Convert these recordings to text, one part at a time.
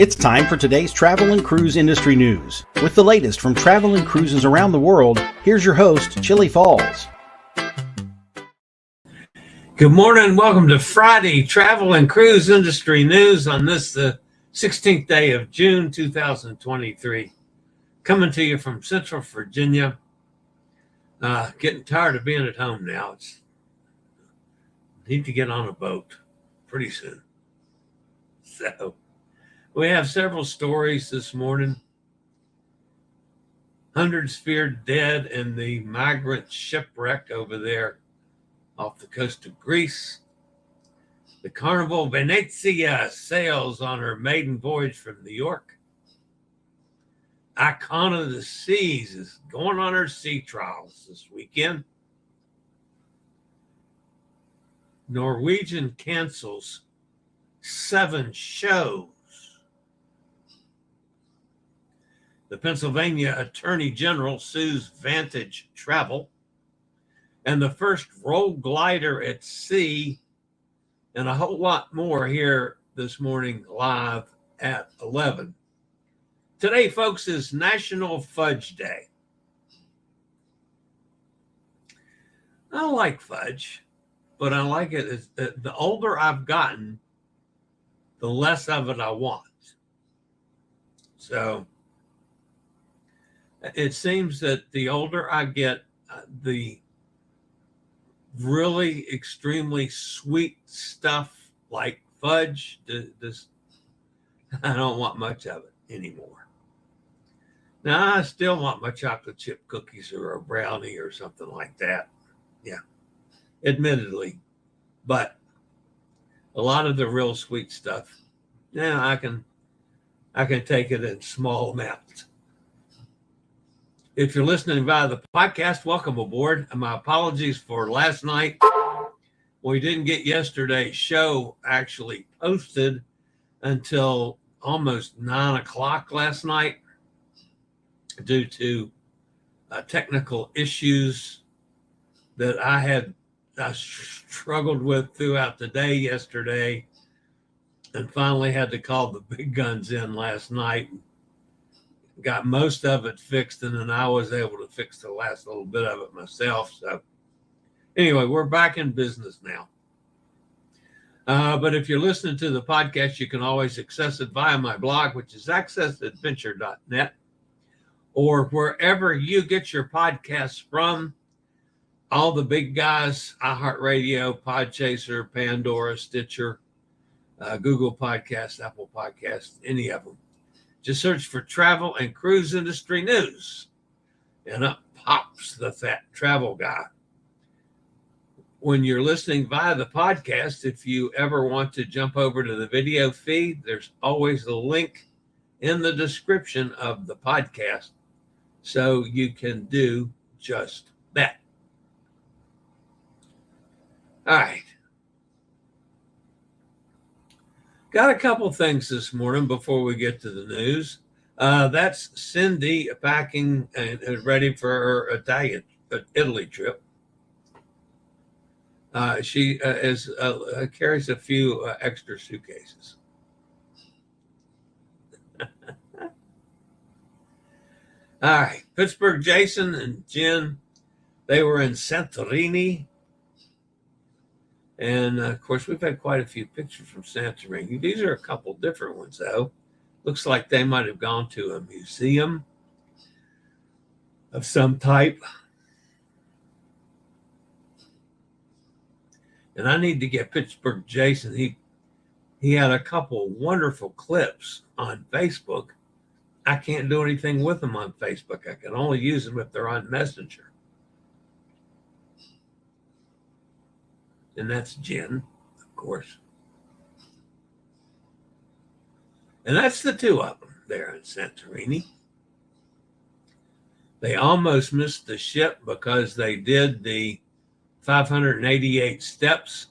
It's time for today's travel and cruise industry news. With the latest from travel and cruises around the world, here's your host, Chillie Falls. Good morning. Welcome to Friday Travel and Cruise Industry News on this, the 16th day of June, 2023. Coming to you from Central Virginia. Getting tired of being at home now. Need to get on a boat pretty soon. So we have several stories this morning. Hundreds feared dead in the Migrant Shipwreck over there off the coast of Greece. The Carnival Venezia sails on her maiden voyage from New York. Icon of the Seas is going on her sea trials this weekend. Norwegian Cancels 7 shows. The Pennsylvania Attorney General sues Vantage Travel. And the first Rollglider at Sea, and a whole lot more here this morning live at 11. Today, folks, is National Fudge Day. I like fudge, but I like it. The older I've gotten, the less of it I want. So it seems that the older I get, the really extremely sweet stuff like fudge, I don't want much of it anymore. Now, I still want my chocolate chip cookies or a brownie or something like that. Yeah, admittedly. But a lot of the real sweet stuff, yeah, I can take it in small amounts. If you're listening via the podcast, welcome aboard. My apologies for last night. We didn't get yesterday's show actually posted until almost 9 o'clock last night due to technical issues that I struggled with throughout the day yesterday, and finally had to call the big guns in last night. Got most of it fixed, and then I was able to fix the last little bit of it myself. So anyway, we're back in business now. But if you're listening to the podcast, you can always access it via my blog, which is accessadventure.net, or wherever you get your podcasts from. All the big guys, iHeartRadio, Podchaser, Pandora, Stitcher, Google Podcasts, Apple Podcasts, any of them. Just search for Travel and Cruise Industry News, and up pops the fat travel guy. When you're listening via the podcast, if you ever want to jump over to the video feed, there's always a link in the description of the podcast, so you can do just that. All right. Got a couple things this morning before we get to the news. That's Cindy packing and ready for her Italy trip. She carries a few extra suitcases. All right. Pittsburgh Jason and Jen, they were in Santorini. And, of course, we've had quite a few pictures from Santorini. These are a couple different ones, though. Looks like they might have gone to a museum of some type. And I need to get Pittsburgh Jason. He had a couple wonderful clips on Facebook. I can't do anything with them on Facebook. I can only use them if they're on Messenger. And that's Jen, of course. And that's the two of them there in Santorini. They almost missed the ship because they did the 588 steps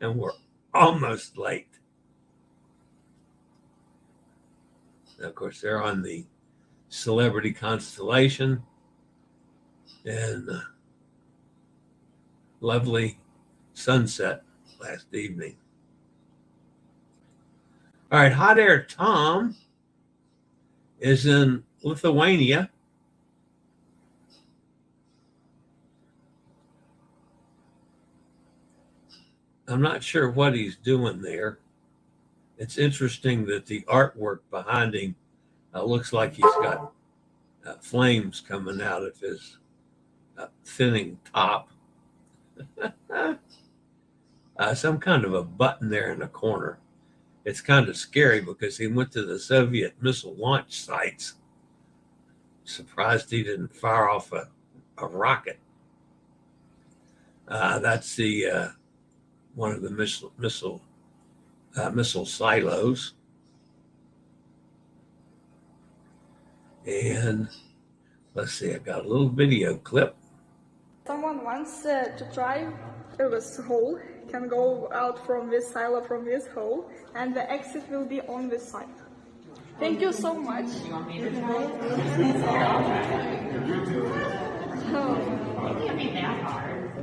and were almost late. And of course, they're on the Celebrity Constellation, and lovely sunset last evening. All right, Hot Air Tom is in Lithuania. I'm not sure what he's doing there. It's interesting that the artwork behind him looks like he's got flames coming out of his thinning top. Some kind of a button there in the corner. It's kind of scary because he went to the Soviet missile launch sites. Surprised he didn't fire off a rocket. That's the one of the missile silos. And let's see, I got a little video clip. Someone wants to try this hole, can go out from this silo, from this hole, and the exit will be on this side. Thank you so much. You want me to try it? It can't be that hard.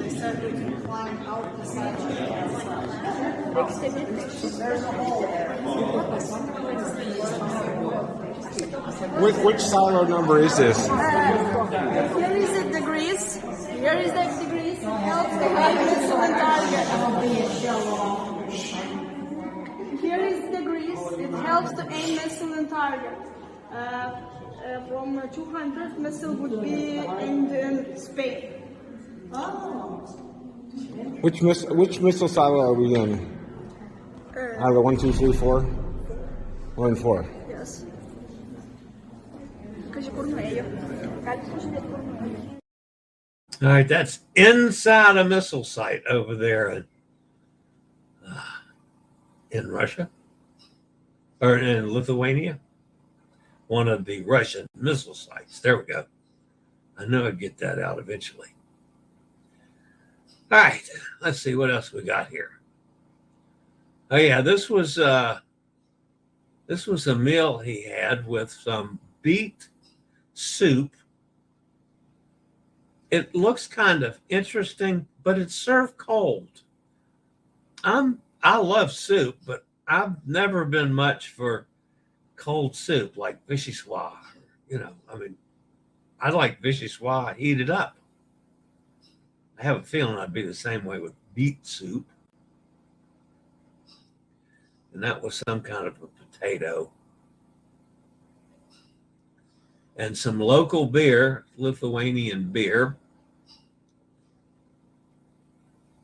They said we can climb out the side. There's a hole there. Which silo number is this? Here is the degrees. Here is the degrees. It helps to aim missile and target. Here is degrees. It helps to aim missile and target. From 200, missile would be aimed in Spain. Which missile silo are we in? Out of the 1, 2, 3, 4? 1 and 4. Yes. All right, that's inside a missile site over there in Russia or in Lithuania. One of the Russian missile sites. There we go. I know I'd get that out eventually. All right, let's see what else we got here. Oh yeah, this was a meal he had with some beet soup. It looks kind of interesting, but it's served cold. I love soup, but I've never been much for cold soup like vichyssoise. I like vichyssoise heated up. I have a feeling I'd be the same way with beet soup. And that was some kind of a potato. And some local beer, Lithuanian beer.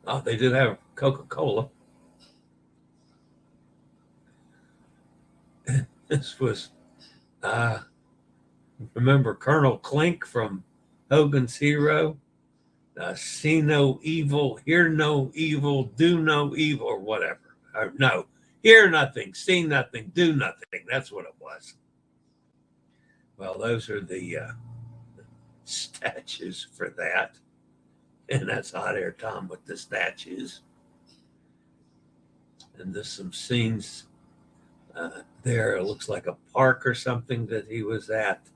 Oh, they do have Coca-Cola. This was, remember Colonel Klink from Hogan's Hero? See no evil, hear no evil, do no evil, or whatever. No, hear nothing, see nothing, do nothing. That's what it was. Well, those are the statues for that. And that's Hot Air Tom with the statues. And there's some scenes there. It looks like a park or something that he was at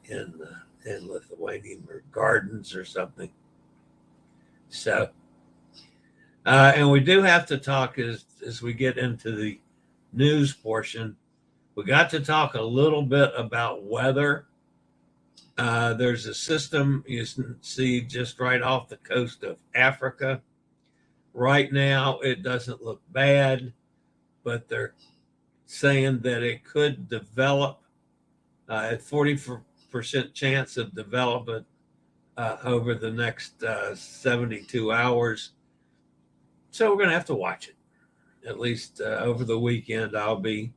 in Lithuania, or gardens or something. So, and we do have to talk as we get into the news portion. We got to talk a little bit about weather. There's a system you see just right off the coast of Africa. Right now, it doesn't look bad, but they're saying that it could develop at 40% chance of development over the next 72 hours. So we're going to have to watch it. At least over the weekend, I'll be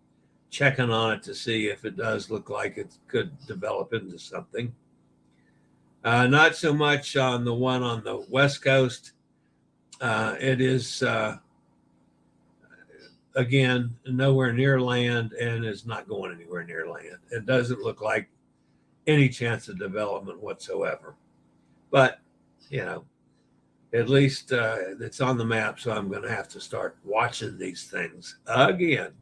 checking on it to see if it does look like it could develop into something. Not so much on the one on the West Coast. It is, again, nowhere near land and is not going anywhere near land. It doesn't look like any chance of development whatsoever. But, at least it's on the map, so I'm going to have to start watching these things again.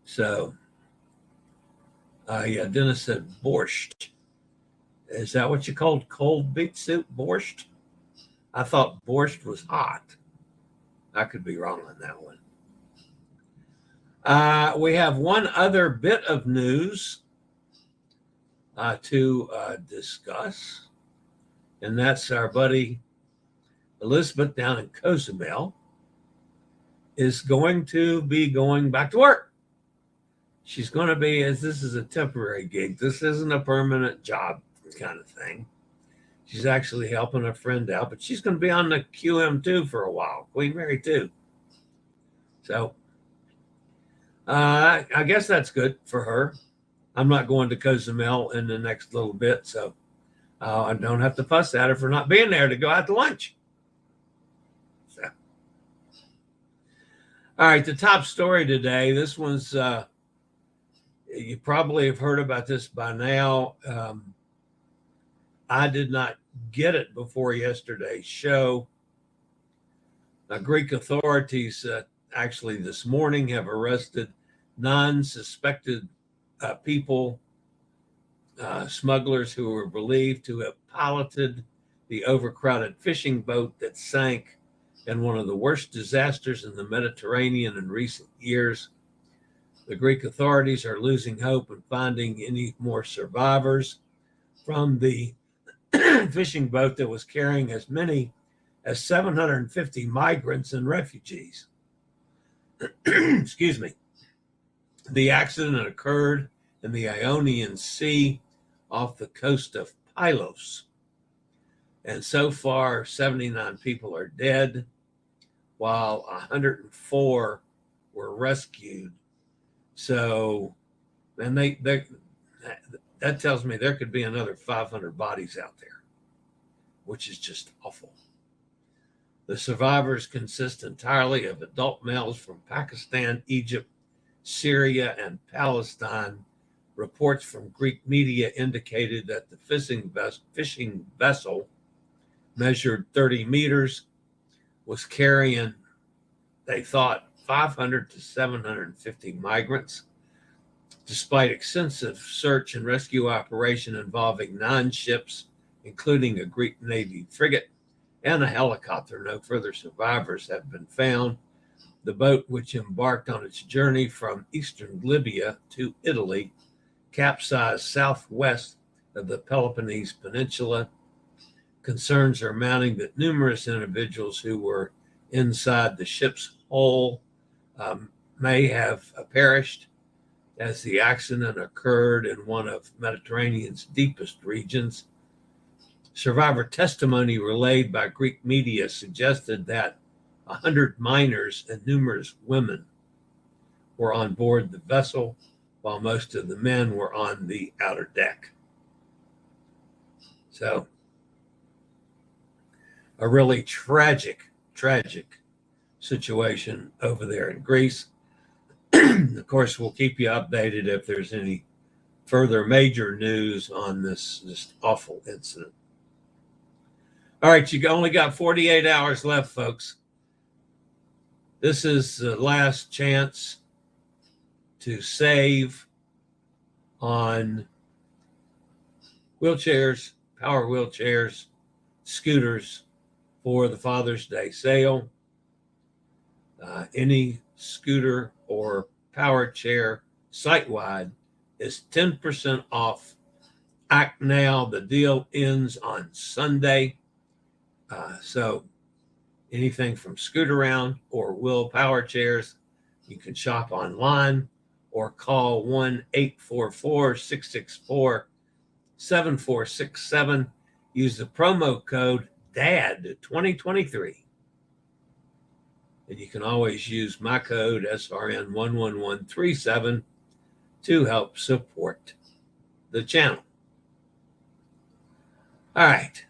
So, Dennis said borscht. Is that what you called cold beet soup, borscht? I thought borscht was hot. I could be wrong on that one. We have one other bit of news to discuss, and that's our buddy Elizabeth down in Cozumel is going to be going back to work. She's going to be, as this is a temporary gig, this isn't a permanent job kind of thing. She's actually helping a friend out, but she's going to be on the QM2 for a while, Queen Mary 2. So I guess that's good for her. I'm not going to Cozumel in the next little bit, so I don't have to fuss at her for not being there to go out to lunch. So, all right, the top story today. This one's, you probably have heard about this by now. I did not get it before yesterday's show. Greek authorities actually this morning have arrested 9 suspected people, smugglers who were believed to have piloted the overcrowded fishing boat that sank in one of the worst disasters in the Mediterranean in recent years. The Greek authorities are losing hope in finding any more survivors from the fishing boat that was carrying as many as 750 migrants and refugees. Excuse me. The accident occurred in the Ionian Sea off the coast of Pylos. And so far, 79 people are dead, while 104 were rescued. So, and that tells me there could be another 500 bodies out there, which is just awful. The survivors consist entirely of adult males from Pakistan, Egypt, Syria, and Palestine. Reports from Greek media indicated that the fishing vessel measured 30 meters, was carrying, they thought, 500 to 750 migrants. Despite extensive search and rescue operation involving 9 ships, including a Greek Navy frigate and a helicopter, no further survivors have been found. The boat, which embarked on its journey from eastern Libya to Italy, capsized southwest of the Peloponnese Peninsula. Concerns are mounting that numerous individuals who were inside the ship's hull may have perished, as the accident occurred in one of Mediterranean's deepest regions. Survivor testimony relayed by Greek media suggested that 100 minors and numerous women were on board the vessel, while most of the men were on the outer deck. So, a really tragic situation over there in Greece. Of course, we'll keep you updated if there's any further major news on this awful incident. All right, you only got 48 hours left, folks. This is the last chance to save on wheelchairs, power wheelchairs, scooters for the Father's Day sale. Any scooter or power chair site-wide is 10% off. Act now. The deal ends on Sunday. So anything from Scootaround or Will Power Chairs, you can shop online or call 1-844-664-7467. Use the promo code DAD2023. And you can always use my code SRN11137 to help support the channel. All right.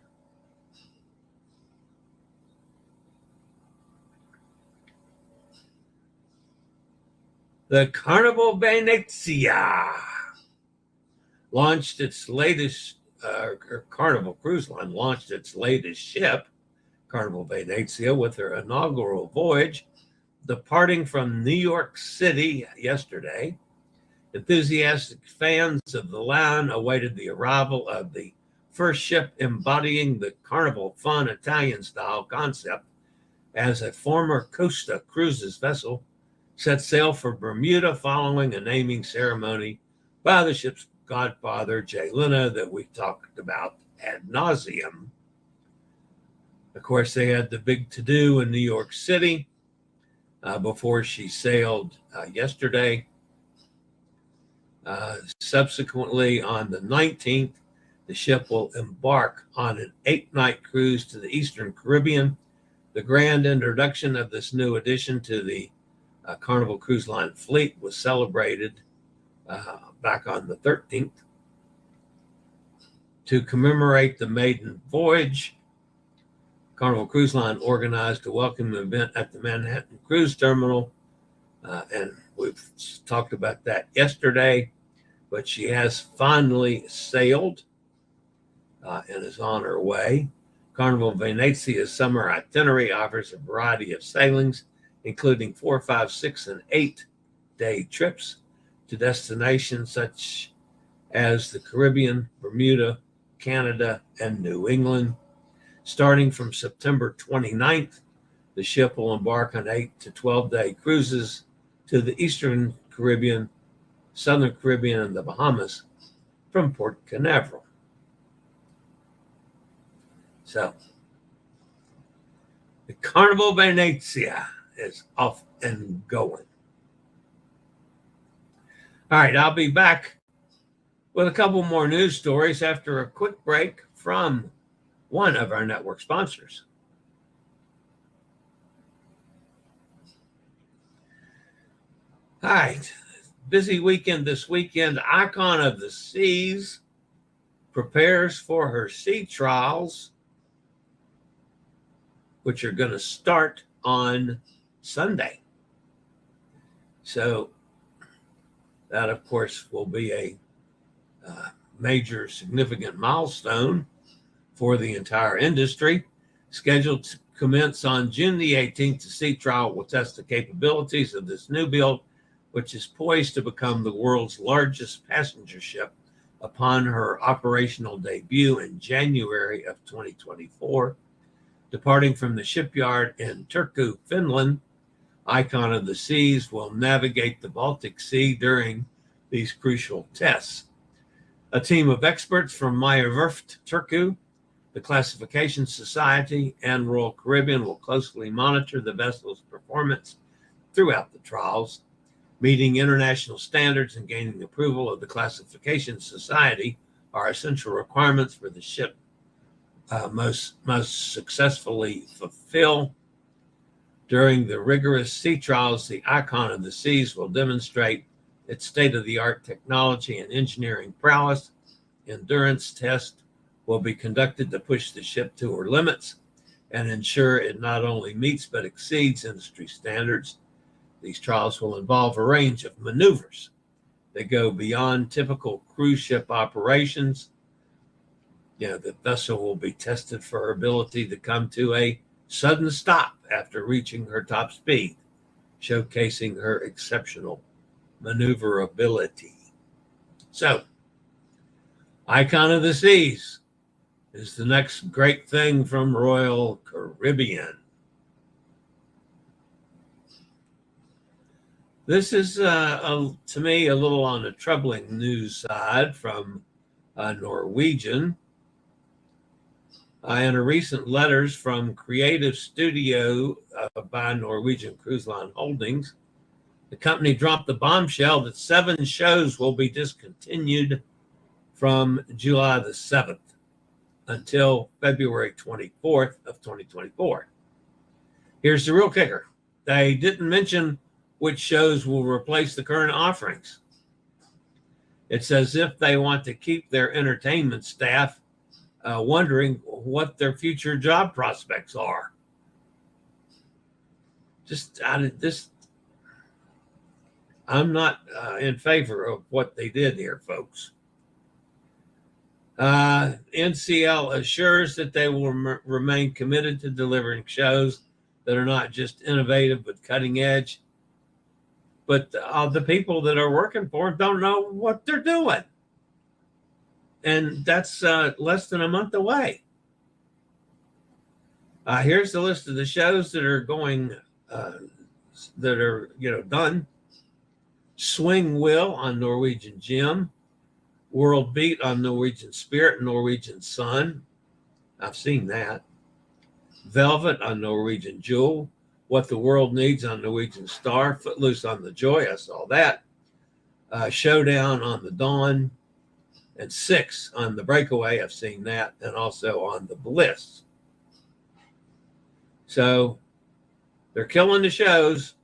The Carnival Venezia launched its latest, Carnival Cruise Line launched its latest ship, Carnival Venezia, with their inaugural voyage, departing from New York City yesterday. Enthusiastic fans of the line awaited the arrival of the first ship embodying the Carnival fun Italian-style concept as a former Costa Cruises vessel set sail for Bermuda following a naming ceremony by the ship's godfather, Jay Leno, that we talked about ad nauseum. Of course, they had the big to-do in New York City before she sailed yesterday. Subsequently, on the 19th, the ship will embark on an 8-night cruise to the Eastern Caribbean. The grand introduction of this new addition to the Carnival Cruise Line fleet was celebrated back on the 13th. To commemorate the Maiden Voyage, Carnival Cruise Line organized a welcome event at the Manhattan Cruise Terminal, and we've talked about that yesterday, but she has finally sailed and is on her way. Carnival Venezia's summer itinerary offers a variety of sailings, including 4, 5, 6, and 8-day trips to destinations such as the Caribbean, Bermuda, Canada, and New England. Starting from September 29th, the ship will embark on 8 to 12-day cruises to the Eastern Caribbean, Southern Caribbean, and the Bahamas from Port Canaveral. So, the Carnival Venezia is off and going. All right, I'll be back with a couple more news stories after a quick break from one of our network sponsors. All right, busy weekend this weekend. Icon of the Seas prepares for her sea trials, which are going to start on Sunday. So that, of course, will be a major significant milestone for the entire industry. Scheduled to commence on June the 18th, the sea trial will test the capabilities of this new build, which is poised to become the world's largest passenger ship upon her operational debut in January of 2024. Departing from the shipyard in Turku, Finland, Icon of the Seas will navigate the Baltic Sea during these crucial tests. A team of experts from Meyerwerft Turku, the Classification Society, and Royal Caribbean will closely monitor the vessel's performance throughout the trials. Meeting international standards and gaining approval of the Classification Society are essential requirements for the ship most successfully fulfill. During the rigorous sea trials, the Icon of the Seas will demonstrate its state-of-the-art technology and engineering prowess. Endurance tests will be conducted to push the ship to her limits and ensure it not only meets but exceeds industry standards. These trials will involve a range of maneuvers that go beyond typical cruise ship operations. The vessel will be tested for her ability to come to a sudden stop after reaching her top speed, showcasing her exceptional maneuverability. So, Icon of the Seas is the next great thing from Royal Caribbean. This is, to me, a little on the troubling news side from Norwegian. In a recent letters from Creative Studio by Norwegian Cruise Line Holdings, the company dropped the bombshell that 7 shows will be discontinued from July the 7th until February 24th of 2024. Here's the real kicker. They didn't mention which shows will replace the current offerings. It's as if they want to keep their entertainment staff wondering what their future job prospects are. I'm not in favor of what they did here, folks. NCL assures that they will remain committed to delivering shows that are not just innovative but cutting edge. But the people that are working for them don't know what they're doing. And that's less than a month away. Here's the list of the shows that are going, that are, done. Swing Will on Norwegian Gem, World Beat on Norwegian Spirit and Norwegian Sun. I've seen that. Velvet on Norwegian Jewel, What the World Needs on Norwegian Star, Footloose on the Joy, I saw that. Showdown on the Dawn, and Six on the Breakaway, I've seen that, and also on the Bliss. So they're killing the shows.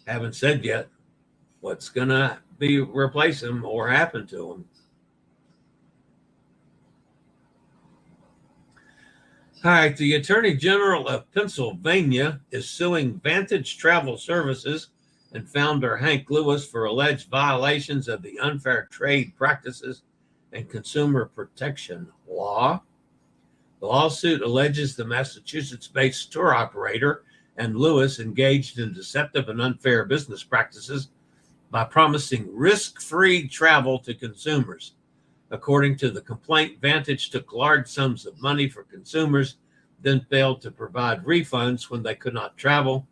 Haven't said yet what's going to be replace them or happen to them. All right, the Attorney General of Pennsylvania is suing Vantage Travel Services and founder Hank Lewis for alleged violations of the Unfair Trade Practices and Consumer Protection Law. The lawsuit alleges the Massachusetts-based tour operator and Lewis engaged in deceptive and unfair business practices by promising risk-free travel to consumers. According to the complaint, Vantage took large sums of money for consumers, then failed to provide refunds when they could not travel.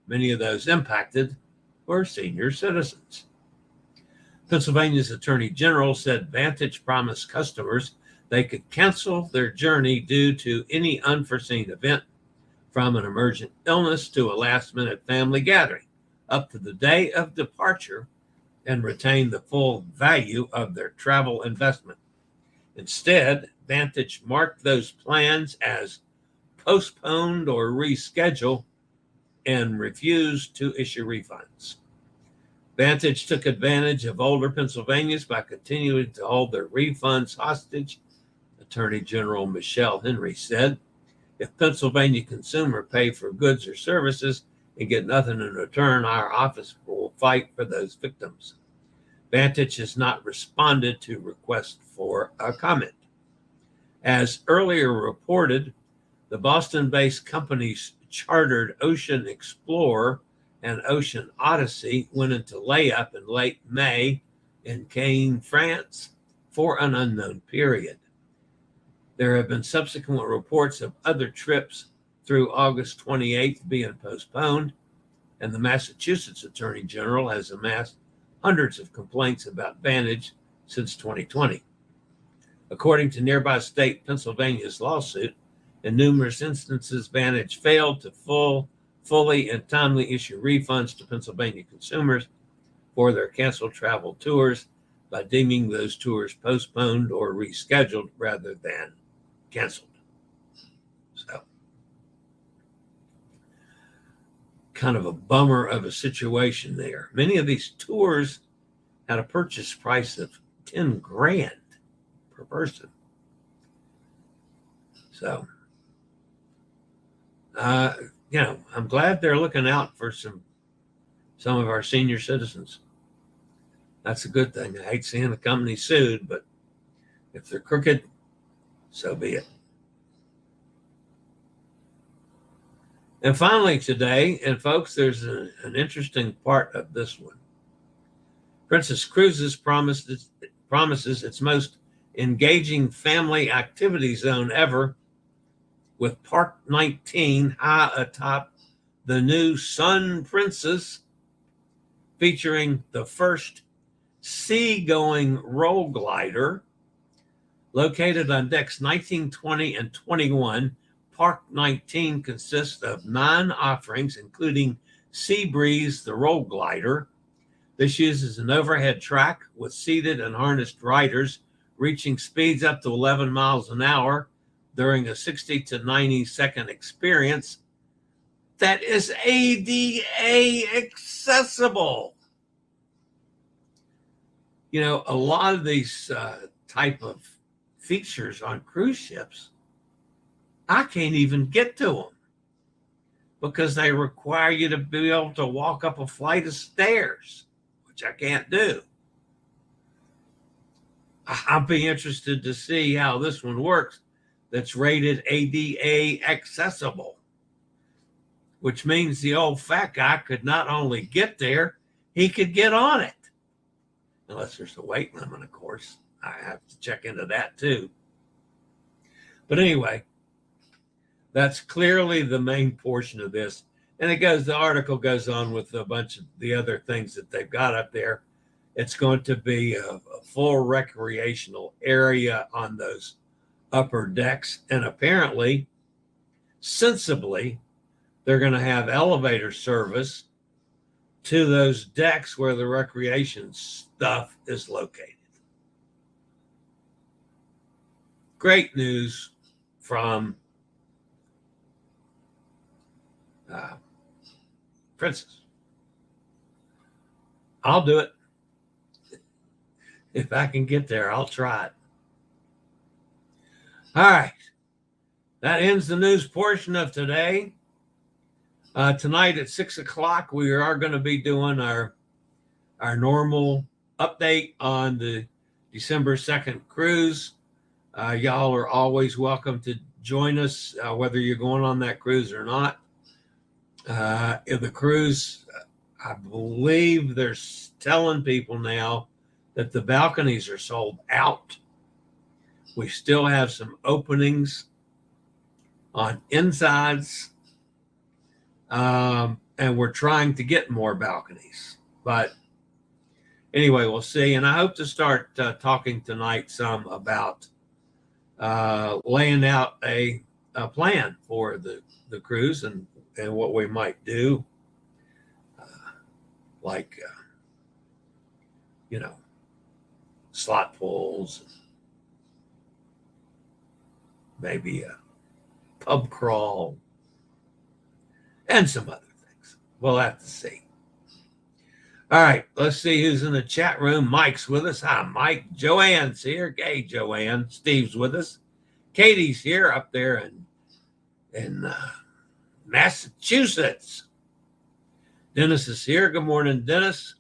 Many of those impacted were senior citizens. Pennsylvania's Attorney General said Vantage promised customers they could cancel their journey due to any unforeseen event, from an emergent illness to a last-minute family gathering, up to the day of departure, and retain the full value of their travel investment. Instead, Vantage marked those plans as postponed or rescheduled and refused to issue refunds. Vantage took advantage of older Pennsylvanians by continuing to hold their refunds hostage, Attorney General Michelle Henry said. If Pennsylvania consumers pay for goods or services and get nothing in return, our office will fight for those victims. Vantage has not responded to requests for a comment. As earlier reported, the Boston-based companies chartered Ocean Explorer and Ocean Odyssey went into layup in late May in Caen, France, for an unknown period. There have been subsequent reports of other trips through August 28th being postponed, and the Massachusetts Attorney General has amassed hundreds of complaints about Vantage since 2020. According to nearby state Pennsylvania's lawsuit, in numerous instances, Vantage failed to fully and timely issue refunds to Pennsylvania consumers for their canceled travel tours by deeming those tours postponed or rescheduled rather than canceled. So, kind of a bummer of a situation there. Many of these tours had a purchase price of $10,000 per person. So, I'm glad they're looking out for some of our senior citizens. That's a good thing. I hate seeing a company sued, but if they're crooked, so be it. And finally today, and folks, there's an interesting part of this one. Princess Cruises promises its most engaging family activity zone ever, with Park 19 high atop the new Sun Princess, featuring the first sea-going Rollglider. Located on decks 19, 20, and 21, Park 19 consists of 9 offerings, including Sea Breeze, the Rollglider. This uses an overhead track with seated and harnessed riders, reaching speeds up to 11 miles an hour during a 60 to 90 second experience that is ADA accessible. A lot of these type of features on cruise ships, I can't even get to them because they require you to be able to walk up a flight of stairs, which I can't do. I'll be interested to see how this one works that's rated ADA accessible, which means the old fat guy could not only get there, he could get on it. Unless there's a weight limit, of course. I have to check into that too. But anyway, that's clearly the main portion of this. And the article goes on with a bunch of the other things that they've got up there. It's going to be a full recreational area on those upper decks. And apparently, sensibly, they're going to have elevator service to those decks where the recreation stuff is located. Great news from Princess. I'll do it. If I can get there, I'll try it. All right. That ends the news portion of today. Tonight at 6 o'clock, we are going to be doing our normal update on the December 2nd cruise. Y'all are always welcome to join us, whether you're going on that cruise or not. In the cruise, I believe they're telling people now that the balconies are sold out. We still have some openings on insides, and we're trying to get more balconies. But anyway, we'll see. And I hope to start talking tonight some about laying out a plan for the cruise and what we might do, like slot pools, maybe a pub crawl, and some other things. We'll have to see. All right, let's see who's in the chat room. Mike's with us. Hi, Mike. Joanne's here. Hey, Joanne. Steve's with us. Katie's here up there in Massachusetts. Dennis is here. Good morning, Dennis.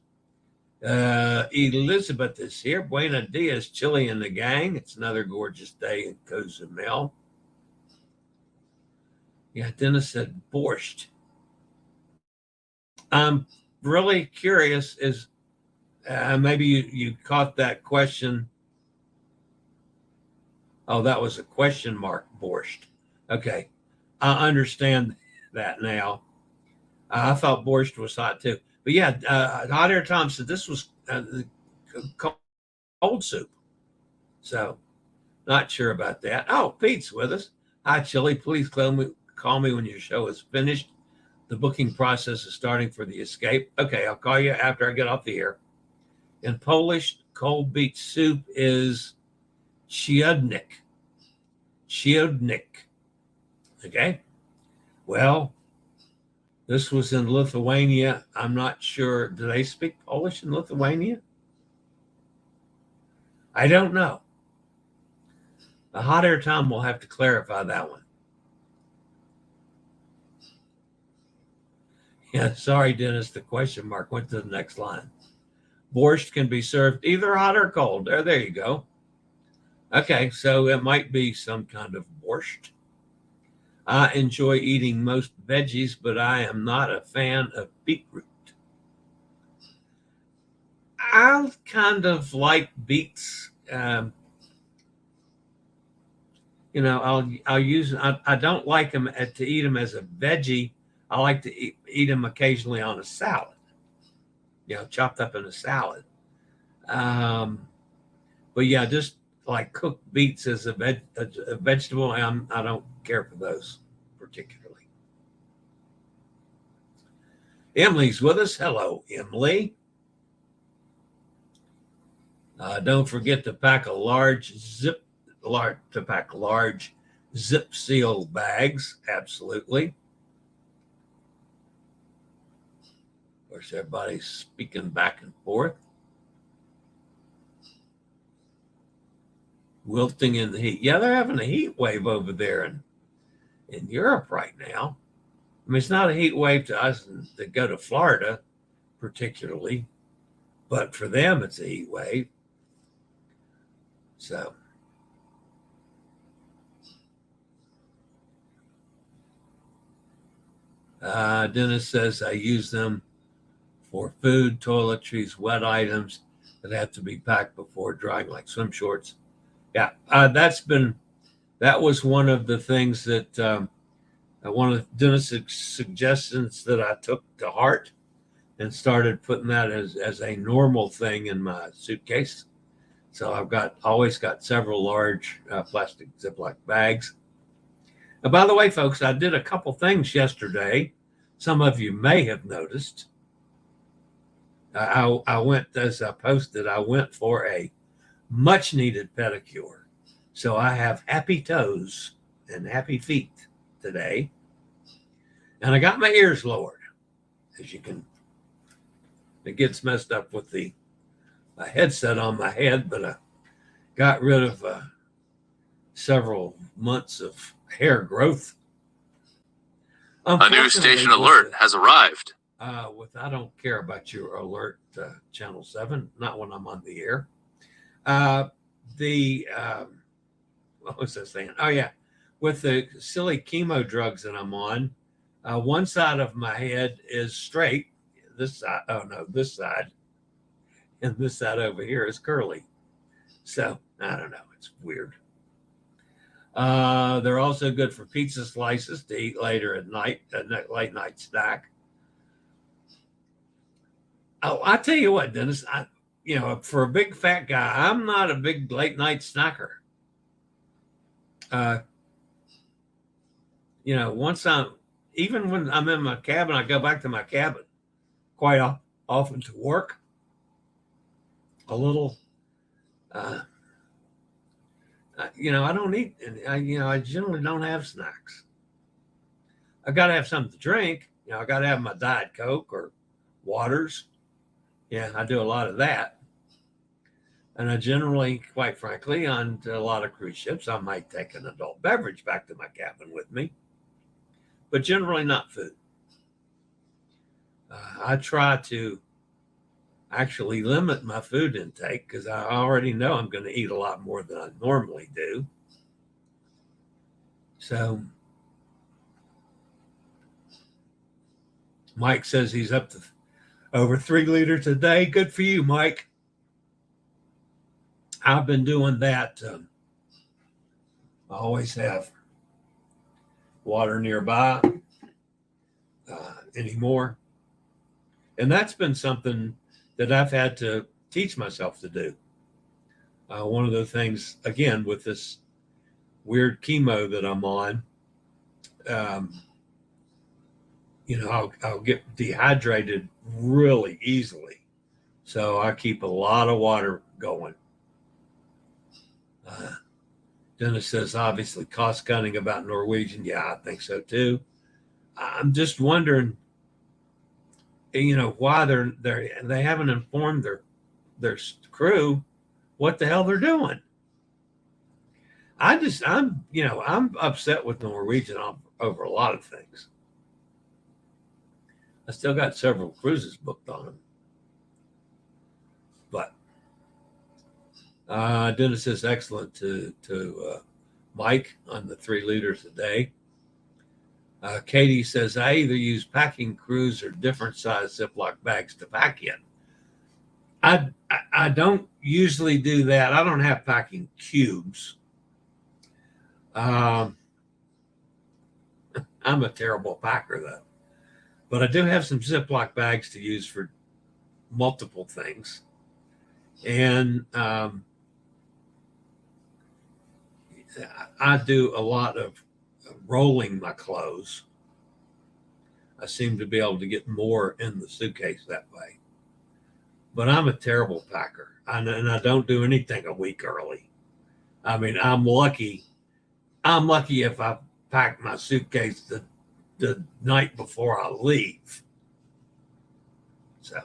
Elizabeth is here. Buena dias, Chillie and the gang. It's another gorgeous day in Cozumel. Yeah, Dennis said borscht. I'm really curious, is maybe you caught that question. Oh, that was a question mark, borscht. Okay, I understand that now. I thought borscht was hot too. But yeah, Hot Air Tom said this was cold soup. So not sure about that. Oh, Pete's with us. Hi, Chillie. Please call me when your show is finished. The booking process is starting for the escape. Okay, I'll call you after I get off the air. In Polish, cold beet soup is chiodnik. Chiodnik. Okay. Well, this was in Lithuania. I'm not sure. Do they speak Polish in Lithuania? I don't know. The Hot Air Tom will have to clarify that one. Yeah, sorry, Dennis. The question mark went to the next line. Borscht can be served either hot or cold. There you go. Okay, so it might be some kind of borscht. I enjoy eating most veggies, but I am not a fan of beetroot. I kind of like beets. I'll use. I don't like them to eat them as a veggie. I like to eat them occasionally on a salad. Chopped up in a salad. But yeah, just like cooked beets as a vegetable, I don't care for those particularly. Emily's with us. Hello, Emily. Don't forget to pack large zip seal bags. Absolutely. Of course, everybody's speaking back and forth. Wilting in the heat. Yeah, they're having a heat wave over there in Europe right now. I mean, it's not a heat wave to us that go to Florida particularly, but for them, it's a heat wave. So, Dennis says I use them for food, toiletries, wet items, that have to be packed before drying, like swim shorts. Yeah, that was one of the things that one of Dennis's suggestions that I took to heart and started putting that as a normal thing in my suitcase. So I've always got several large plastic Ziploc bags. And by the way, folks, I did a couple things yesterday. Some of you may have noticed. I went, as I posted, I went for a much needed pedicure. So I have happy toes and happy feet today. And I got my ears lowered, as you can. It gets messed up with the headset on my head, but I got rid of several months of hair growth. A new station alert has arrived. I don't care about your alert, Channel 7, not when I'm on the air. What was I saying? Oh, yeah. With the silly chemo drugs that I'm on, one side of my head is straight. This side, this side. And this side over here is curly. So, I don't know. It's weird. They're also good for pizza slices to eat later at night, a late night snack. Oh, I tell you what, Dennis, for a big fat guy, I'm not a big late night snacker. Even when I'm in my cabin, I go back to my cabin quite often to work. A little, I don't eat, I generally don't have snacks. I got to have something to drink. I got to have my Diet Coke or waters. Yeah, I do a lot of that. And I generally, quite frankly, on a lot of cruise ships, I might take an adult beverage back to my cabin with me, but generally not food. I try to actually limit my food intake because I already know I'm going to eat a lot more than I normally do. So Mike says he's up to over 3 liters a day. Good for you, Mike. I've been doing that. I always have water nearby anymore. And that's been something that I've had to teach myself to do. One of the things, again, with this weird chemo that I'm on, I'll get dehydrated really easily. So I keep a lot of water going. Dennis says, obviously, cost cutting about Norwegian. Yeah, I think so too. I'm just wondering, why they haven't informed their crew what the hell they're doing. I'm upset with Norwegian over a lot of things. I still got several cruises booked on them. But Dennis says excellent to Mike on the 3 liters a day. Katie says, I either use packing crews or different size Ziploc bags to pack in. I don't usually do that. I don't have packing cubes. I'm a terrible packer, though. But I do have some Ziploc bags to use for multiple things. And I do a lot of rolling my clothes. I seem to be able to get more in the suitcase that way. But I'm a terrible packer. And I don't do anything a week early. I mean, I'm lucky if I pack my suitcase the night before I leave. So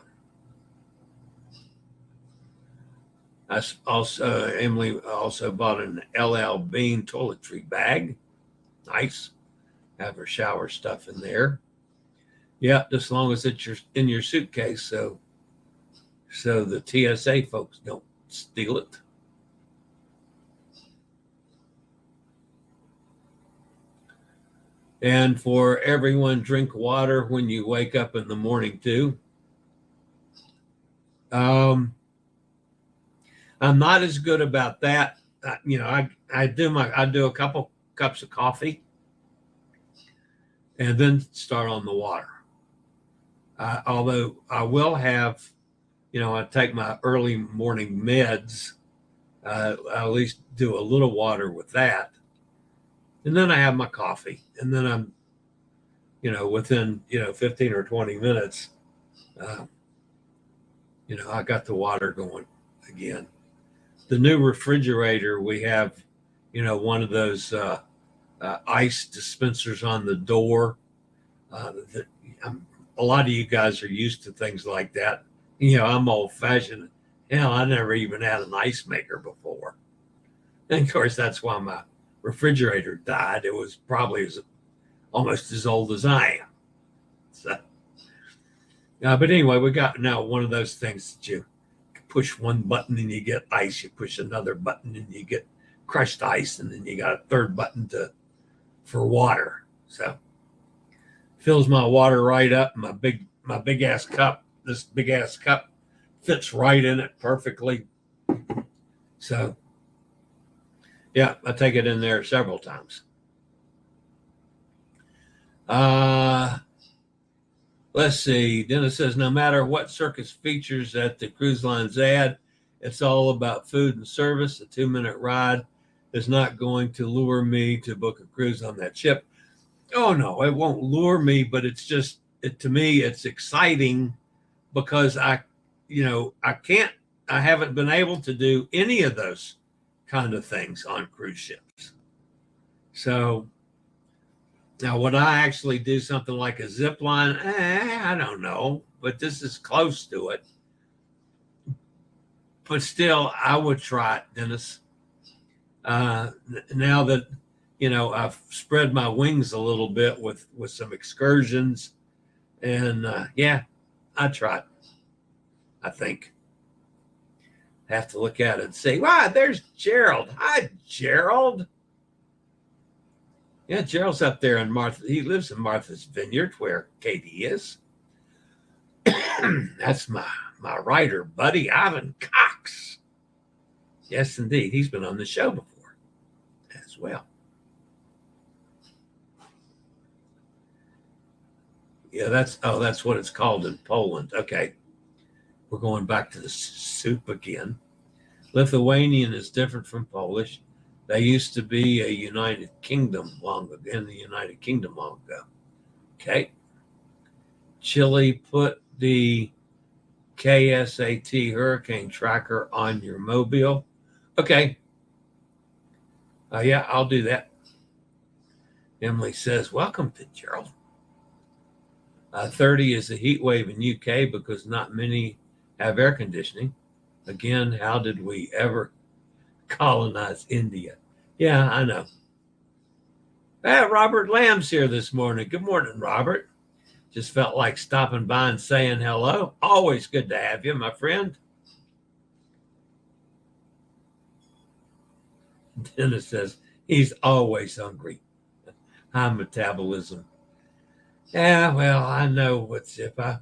Emily also bought an LL Bean toiletry bag. Nice. Have her shower stuff in there. Yeah, just as long as it's in your suitcase, so the TSA folks don't steal it. And for everyone, drink water when you wake up in the morning too. I'm not as good about that. I do a couple cups of coffee and then start on the water. Although I will have, I take my early morning meds. I at least do a little water with that. And then I have my coffee. And then I'm, within, 15 or 20 minutes, I got the water going again. The new refrigerator, we have, one of those ice dispensers on the door. A lot of you guys are used to things like that. I'm old fashioned. Hell, I never even had an ice maker before. And of course, that's why my refrigerator died. It was probably almost as old as I am. So, but anyway, we got now one of those things that you push one button and you get ice. You push another button and you get crushed ice, and then you got a third button for water. So fills my water right up. My big ass cup. This big ass cup fits right in it perfectly. So yeah, I take it in there several times. Let's see. Dennis says, no matter what circus features that the cruise lines add, it's all about food and service. A 2-minute ride is not going to lure me to book a cruise on that ship. Oh no, it won't lure me, but it's just, to me, it's exciting because I haven't been able to do any of those kind of things on cruise ships. So now, would I actually do something like a zip line? I don't know, but this is close to it. But still, I would try it, Dennis. Now that, I've spread my wings a little bit with some excursions. And I'd try it, I think. Have to look at it and say, wow, there's Gerald. Hi, Gerald. Yeah, Gerald's up there in Martha. He lives in Martha's Vineyard, where Katie is. That's my writer, buddy, Ivan Cox. Yes, indeed. He's been on the show before as well. Yeah, that's what it's called in Poland. Okay. We're going back to the soup again. Lithuanian is different from Polish. They used to be a United Kingdom in the United Kingdom long ago. Okay. Chillie, put the KSAT hurricane tracker on your mobile. Okay. Yeah, I'll do that. Emily says, welcome to Gerald. 30 is a heat wave in UK because not many have air conditioning. Again, how did we ever colonize India? Yeah, I know. Robert Lamb's here this morning. Good morning, Robert. Just felt like stopping by and saying hello. Always good to have you, my friend. Dennis says he's always hungry. High metabolism. Yeah, well, I know what's if I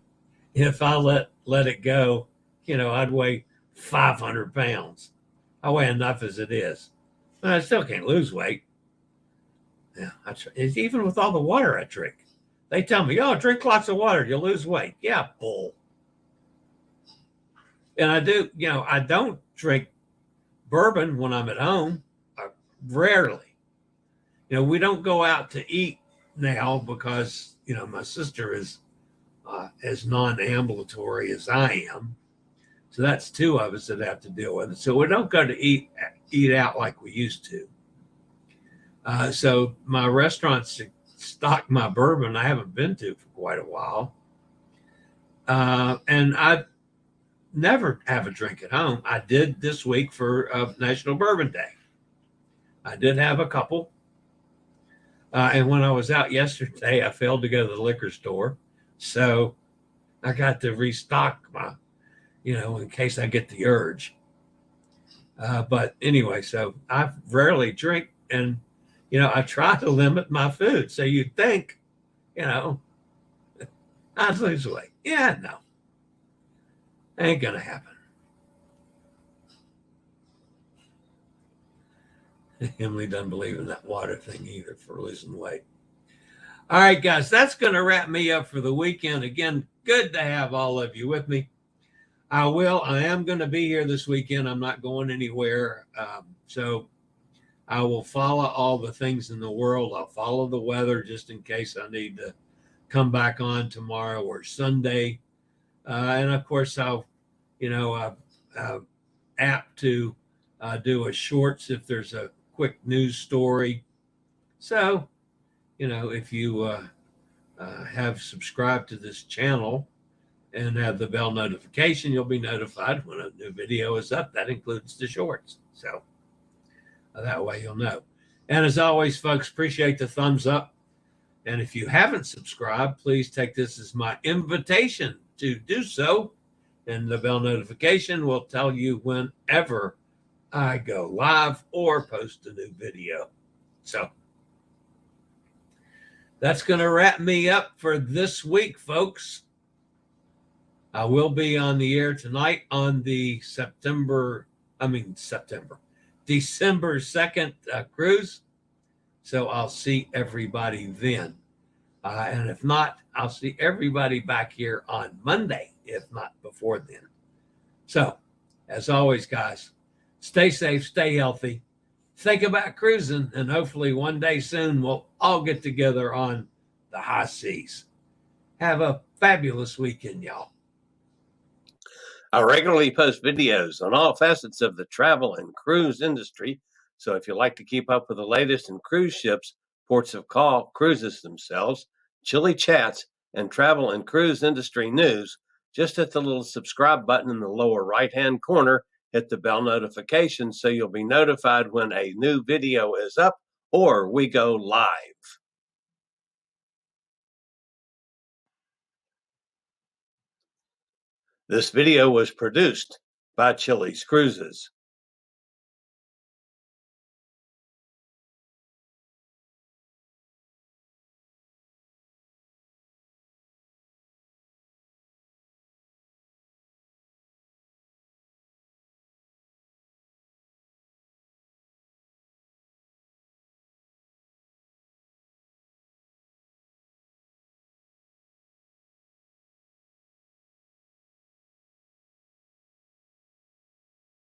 let it go, I'd weigh 500 pounds. I weigh enough as it is, but I still can't lose weight. Yeah, even with all the water I drink. They tell me, oh, drink lots of water, you'll lose weight. Yeah, bull. And I do, I don't drink bourbon when I'm at home. Rarely. We don't go out to eat now because, my sister is as non-ambulatory as I am. So that's two of us that have to deal with it. So we don't go to eat out like we used to. So my restaurants stock my bourbon I haven't been to for quite a while. And I never have a drink at home. I did this week for National Bourbon Day. I did have a couple. And when I was out yesterday, I failed to go to the liquor store. So I got to restock my, in case I get the urge. But anyway, so I rarely drink, and, I try to limit my food. So you'd think, I'd lose weight. Yeah, no. Ain't going to happen. Emily doesn't believe in that water thing either for losing weight. All right, guys, that's going to wrap me up for the weekend. Again, good to have all of you with me. I am going to be here this weekend. I'm not going anywhere. So I will follow all the things in the world. I'll follow the weather just in case I need to come back on tomorrow or Sunday. And of course, I'll, apt to do a shorts if there's a quick news story. So, if you have subscribed to this channel and have the bell notification, you'll be notified when a new video is up. That includes the shorts. So that way you'll know. And as always, folks, appreciate the thumbs up. And if you haven't subscribed, please take this as my invitation to do so. And the bell notification will tell you whenever I go live or post a new video. So that's going to wrap me up for this week, folks. I will be on the air tonight on the December 2nd cruise. So I'll see everybody then. And if not, I'll see everybody back here on Monday, if not before then. So, as always, guys, stay safe, stay healthy, think about cruising, and hopefully one day soon we'll all get together on the high seas. Have a fabulous weekend, y'all. I regularly post videos on all facets of the travel and cruise industry. So if you like to keep up with the latest in cruise ships, ports of call, cruises themselves, Chillie chats, and travel and cruise industry news, just hit the little subscribe button in the lower right-hand corner, hit the bell notification so you'll be notified when a new video is up or we go live. This video was produced by Chillie's Cruises.